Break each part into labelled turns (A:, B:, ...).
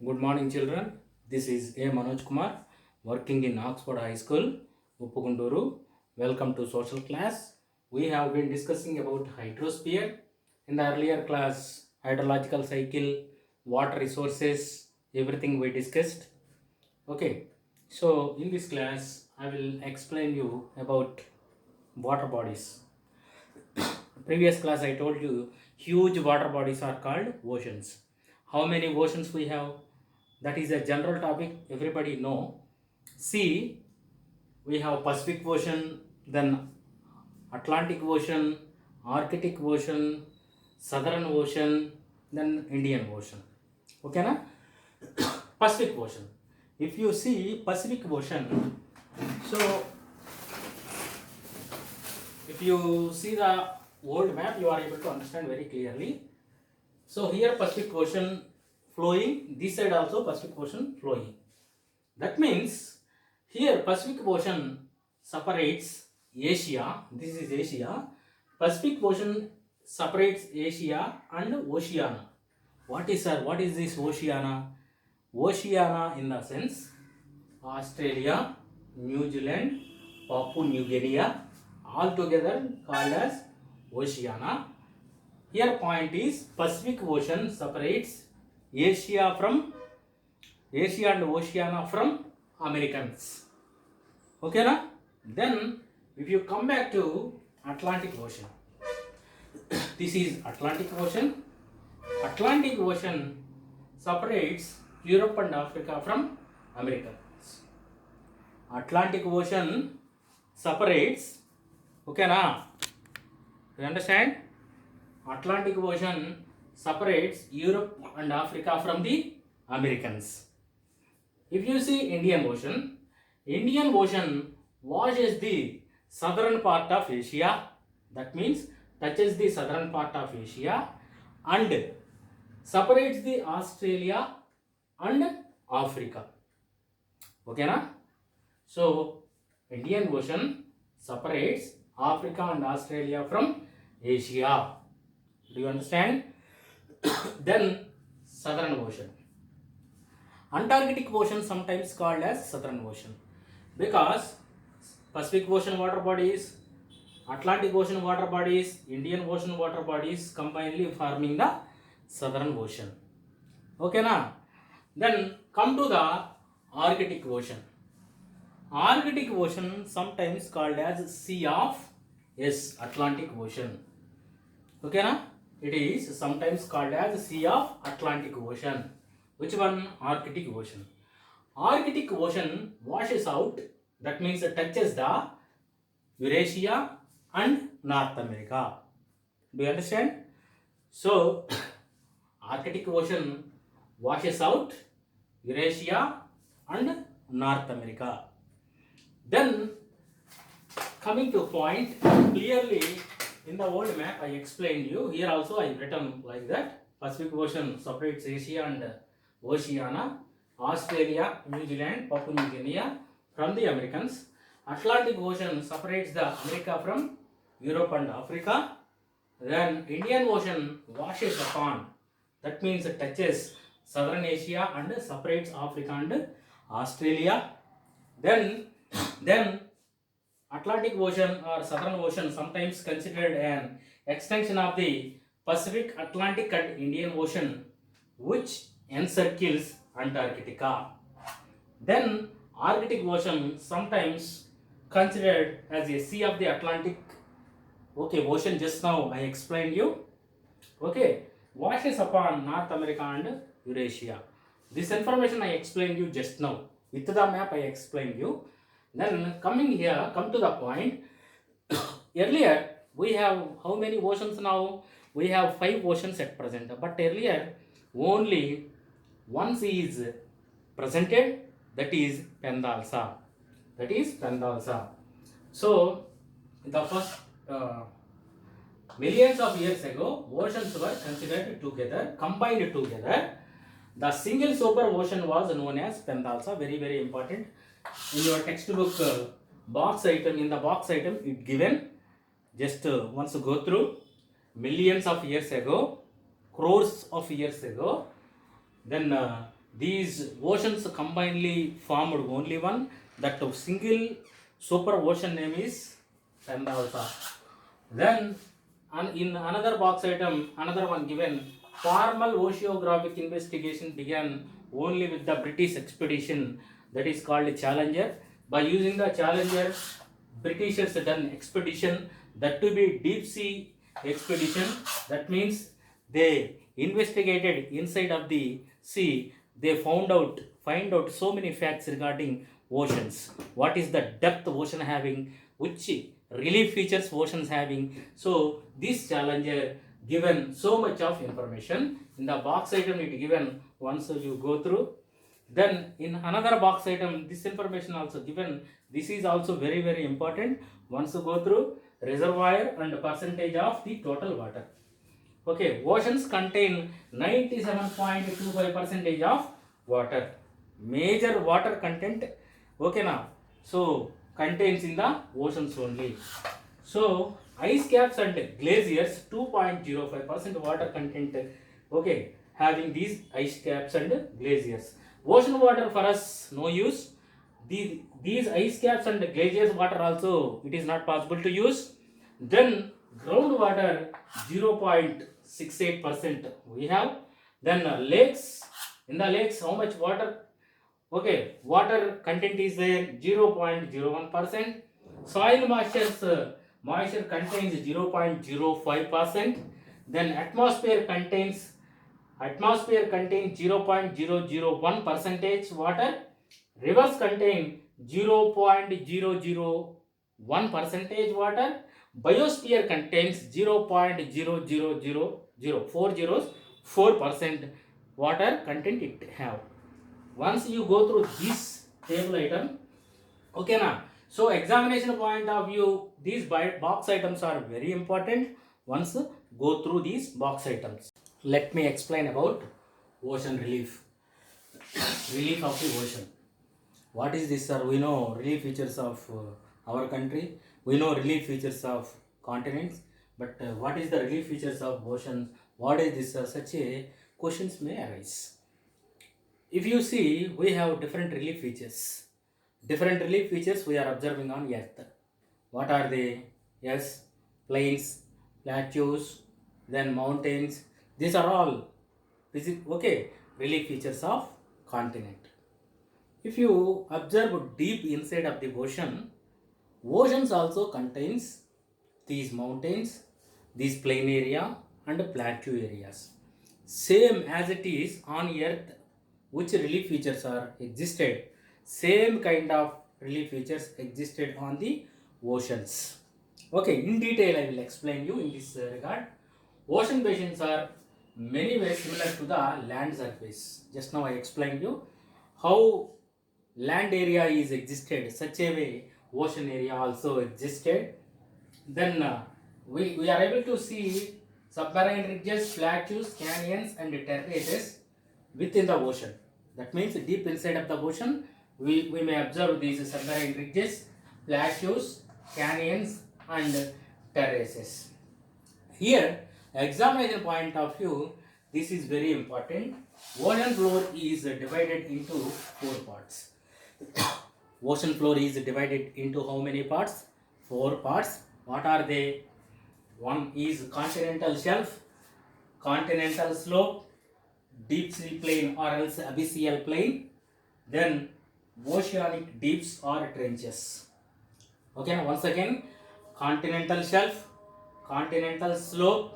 A: Good morning, children. This is A. Manoj Kumar, working in Oxford High School, Uppugunduru. Welcome to social class. We have been discussing about hydrosphere. In the earlier class, hydrological cycle, water resources, everything we discussed. Okay, so in this class, I will explain you about water bodies. Previous class, I told you huge water bodies are called oceans. How many oceans we have? That is a general topic everybody know. See, we have Pacific Ocean, then Atlantic Ocean, Arctic Ocean, Southern Ocean, then Indian Ocean. Okay na? Pacific Ocean. If you see Pacific Ocean, so if you see the old map, you are able to understand very clearly. So here Pacific Ocean flowing, this side also Pacific Ocean flowing. That means here Pacific Ocean separates Asia, this is Asia. Pacific Ocean separates Asia and Oceania. What is this Oceania? Oceania in the sense Australia, New Zealand, Papua New Guinea, all together called as Oceania. Here point is Pacific Ocean separates Asia and Oceania from Americans. Okay na? Then if you come back to Atlantic Ocean, this is Atlantic Ocean. Atlantic Ocean separates Europe and Africa from Americans. Atlantic Ocean separates, okay na? You understand? Atlantic Ocean separates Europe and Africa from the Americans. If you see Indian Ocean washes the southern part of Asia, that means touches the southern part of Asia and separates the Australia and Africa. Okay na? So Indian Ocean separates Africa and Australia from Asia. Do you understand? Then Southern Ocean. Antarctic Ocean sometimes called as Southern Ocean because Pacific Ocean water bodies, Atlantic Ocean water bodies, Indian Ocean water bodies combinedly forming the Southern Ocean. Okay na? Then come to the Arctic Ocean. Arctic Ocean sometimes called as Sea of Atlantic Ocean. Okay na? It is sometimes called as Sea of Atlantic Ocean. Which one? Arctic Ocean. Arctic Ocean washes out, that means it touches the Eurasia and North America. Do you understand? So, Arctic Ocean washes out Eurasia and North America. Then, coming to point, clearly in the old map I explained you, here also I written like that. Pacific Ocean separates Asia and Oceania, Australia, New Zealand, Papua New Guinea from the Americans. Atlantic Ocean separates the America from Europe and Africa. Then Indian Ocean washes upon, that means it touches Southern Asia and separates Africa and Australia. Then Atlantic Ocean or Southern Ocean sometimes considered an extension of the Pacific, Atlantic and Indian Ocean which encircles Antarctica. Then Arctic Ocean sometimes considered as a sea of the Atlantic. Okay, ocean just now I explained you. Okay, washes upon North America and Eurasia. This information I explained you just now. With the map I explained you. Then coming here, come to the point. Earlier we have how many oceans now? We have 5 oceans at present. But earlier only one sea is presented, that is Pendalsa. That is Pendalsa. So the first millions of years ago, oceans were considered together, combined together. The single super ocean was known as Pendalsa. Very, very important. In your textbook box item, in the box item, it given. Just once go through. Millions of years ago, crores of years ago, then these oceans combinedly formed only one. That single super ocean name is Pendavalsa. Then in another box item, another one given, formal oceanographic investigation began only with the British expedition that is called Challenger. By using the Challenger, Britishers done expedition, that to be deep sea expedition. That means they investigated inside of the sea. They find out so many facts regarding oceans. What is the depth ocean having? Which relief features oceans having? So this Challenger given so much of information in the box item. It given once you go through. Then in another box item, this information also given. This is also very important. Once you go through, reservoir and percentage of the total water. Okay, oceans contain 97.25 percentage of water. Major water content, okay now. So contains in the oceans only. So ice caps and glaciers 2.05% water content. Okay, having these ice caps and glaciers. Ocean water for us no use. These ice caps and glaciers water also it is not possible to use. Then groundwater 0.68% we have. Then lakes, in the lakes how much water? Okay, water content is there 0.01%. Soil moisture contains 0.05%. Then atmosphere contains 0.001 percentage water. Rivers contain 0.001 percentage water. Biosphere contains 0.0000404% water content it have. Once you go through this table item, okay na. So examination point of view, these box items are very important. Once go through these box items. Let me explain about ocean relief. Relief of the ocean. What is this, sir? We know relief features of our country. We know relief features of continents. But what is the relief features of oceans? What is this? Such a questions may arise. If you see, we have different relief features. Different relief features we are observing on Earth. What are they? Yes, plains, plateaus, then mountains. These are all relief features of continent. If you observe deep inside of the oceans also contains these mountains, these plain area and plateau areas. Same as it is on earth, which relief features are existed, same kind of relief features existed on the oceans. Okay, in detail I will explain you in this regard. Ocean basins are many very similar to the land surface. Just now I explained you how land area is existed, such a way ocean area also existed. Then we are able to see submarine ridges, plateaus, canyons and terraces within the ocean. That means deep inside of the ocean we may observe these submarine ridges, plateaus, canyons and terraces. Here, examination point of view, this is very important. Ocean floor is divided into 4 parts. Ocean floor is divided into how many parts? 4 parts. What are they? One is continental shelf, continental slope, deep sea plain or else abyssal plain, then oceanic deeps or trenches. Okay, once again, continental shelf, continental slope,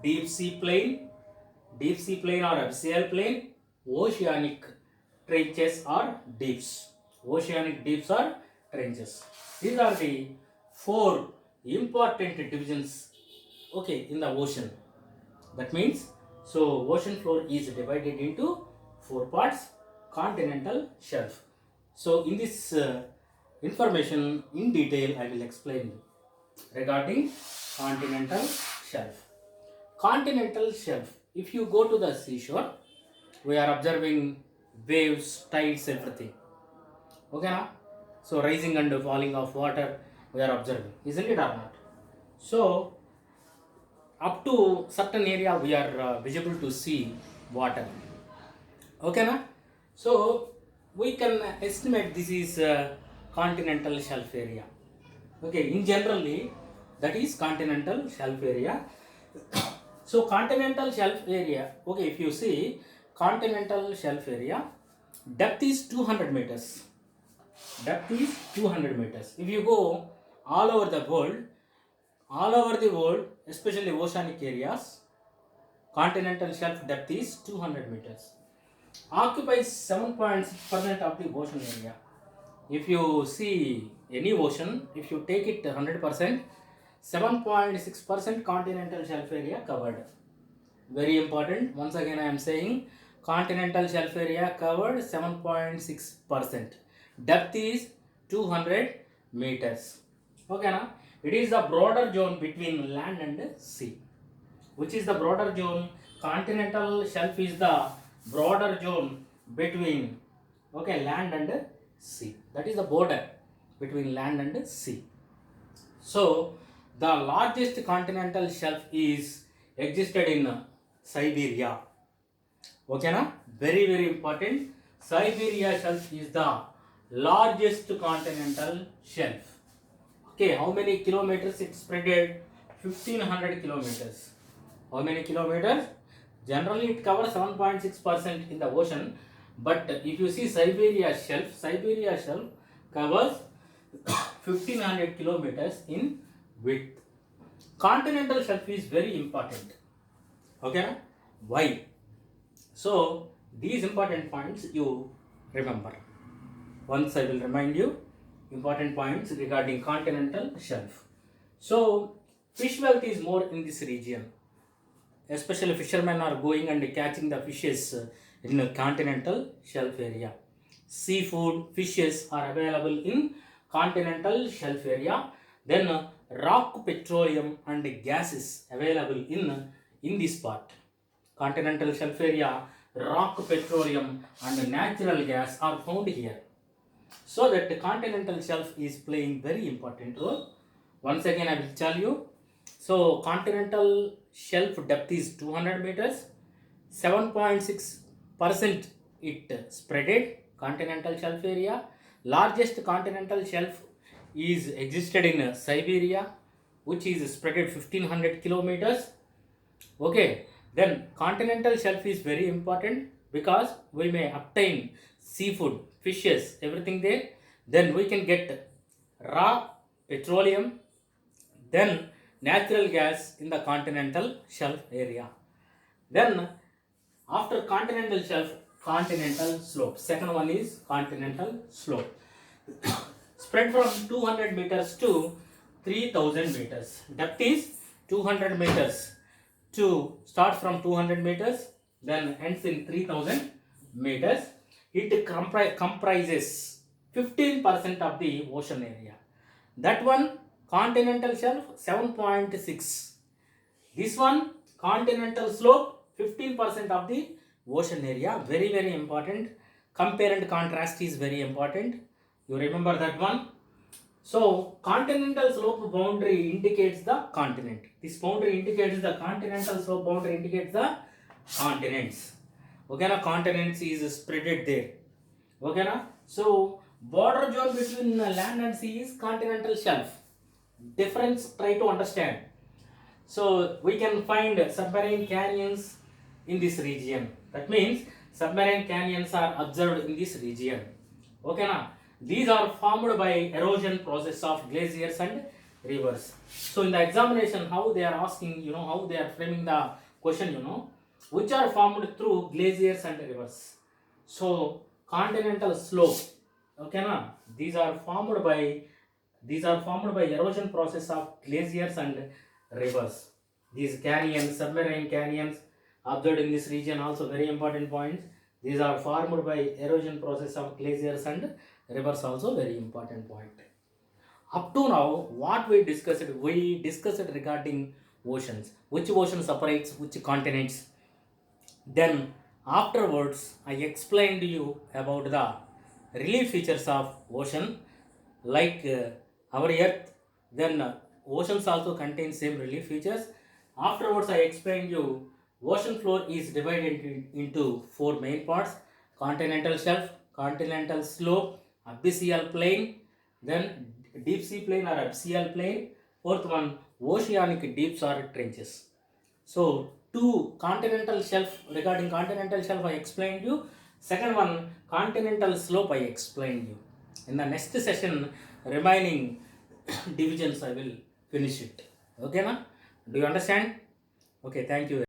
A: deep sea plain or abyssal plain, oceanic trenches or deeps. Oceanic deeps or trenches. These are the 4 important divisions, okay, in the ocean. That means, so ocean floor is divided into 4 parts. Continental shelf. So in this information in detail I will explain regarding continental shelf. Continental shelf. If you go to the seashore, we are observing waves, tides, everything. Okay now? So rising and falling of water we are observing, isn't it or not? So up to certain area we are visible to see water. Okay na? So we can estimate this is continental shelf area. Okay, in generally that is continental shelf area. So continental shelf area, okay, if you see continental shelf area, depth is 200 meters. Depth is 200 meters. If you go all over the world, especially oceanic areas, continental shelf depth is 200 meters. Occupies 7.6% of the ocean area. If you see any ocean, if you take it 100%, 7.6% continental shelf area covered. Very important. Once again I am saying continental shelf area covered 7.6%. Depth is 200 meters. Okay na? It is the broader zone between land and sea. Which is the broader zone? Continental shelf is the broader zone between, okay, land and sea. That is the border between land and sea. So the largest continental shelf is existed in Siberia. Okay na? Very very important. Siberia shelf is the largest continental shelf. Okay, how many kilometers it spreaded? 1500 kilometers. How many kilometers? Generally it covers 7.6% in the ocean, but if you see Siberia shelf covers 1500 kilometers in width. Continental shelf is very important. Okay, why? So these important points you remember. Once I will remind you important points regarding continental shelf. So fish wealth is more in this region. Especially fishermen are going and catching the fishes in the continental shelf area. Seafood, fishes are available in continental shelf area. Then rock petroleum and gases available in this part. Continental shelf area, rock petroleum and natural gas are found here. So that the continental shelf is playing very important role. Once again I will tell you. So continental shelf depth is 200 meters, 7.6% it spreaded continental shelf area. Largest continental shelf is existed in Siberia, which is spreaded 1500 kilometers. Okay, then continental shelf is very important because we may obtain seafood, fishes, everything there. Then we can get raw petroleum, then natural gas in the continental shelf area. Then after continental shelf, continental slope. Second one is continental slope. Spread from 200 meters to 3000 meters. Depth is 200 meters. To start from 200 meters, then ends in 3000 meters. It comprises 15% of the ocean area. That one continental shelf 7.6. This one continental slope 15% of the ocean area. Very very important. Compare and contrast is very important. You remember that one. So continental slope boundary indicates the continent. This boundary indicates the continental slope boundary indicates the continents. Okay na? Continents is spreaded there. Okay na? So border zone between land and sea is continental shelf. Difference try to understand. So we can find submarine canyons in this region. That means submarine canyons are observed in this region. Okay na? These are formed by erosion process of glaciers and rivers. So in the examination, how they are asking, how they are framing the question, which are formed through glaciers and rivers. So continental slope, okay na? These are formed by erosion process of glaciers and rivers. These canyons, submarine canyons observed in this region, also very important points. These are formed by erosion process of glaciers and rivers, also very important point. Up to now, what we discussed regarding oceans. Which ocean separates which continents. Then afterwards, I explained to you about the relief features of ocean, like our earth. Then oceans also contain same relief features. Afterwards, I explained you ocean floor is divided into 4 main parts: continental shelf, continental slope, abyssal plain, then deep sea plain or abyssal plain. Fourth one, oceanic deeps or trenches. So two continental shelf, regarding continental shelf I explained you. Second one, continental slope I explained you. In the next session, remaining divisions I will finish it. Okay na? Do you understand? Okay, thank you.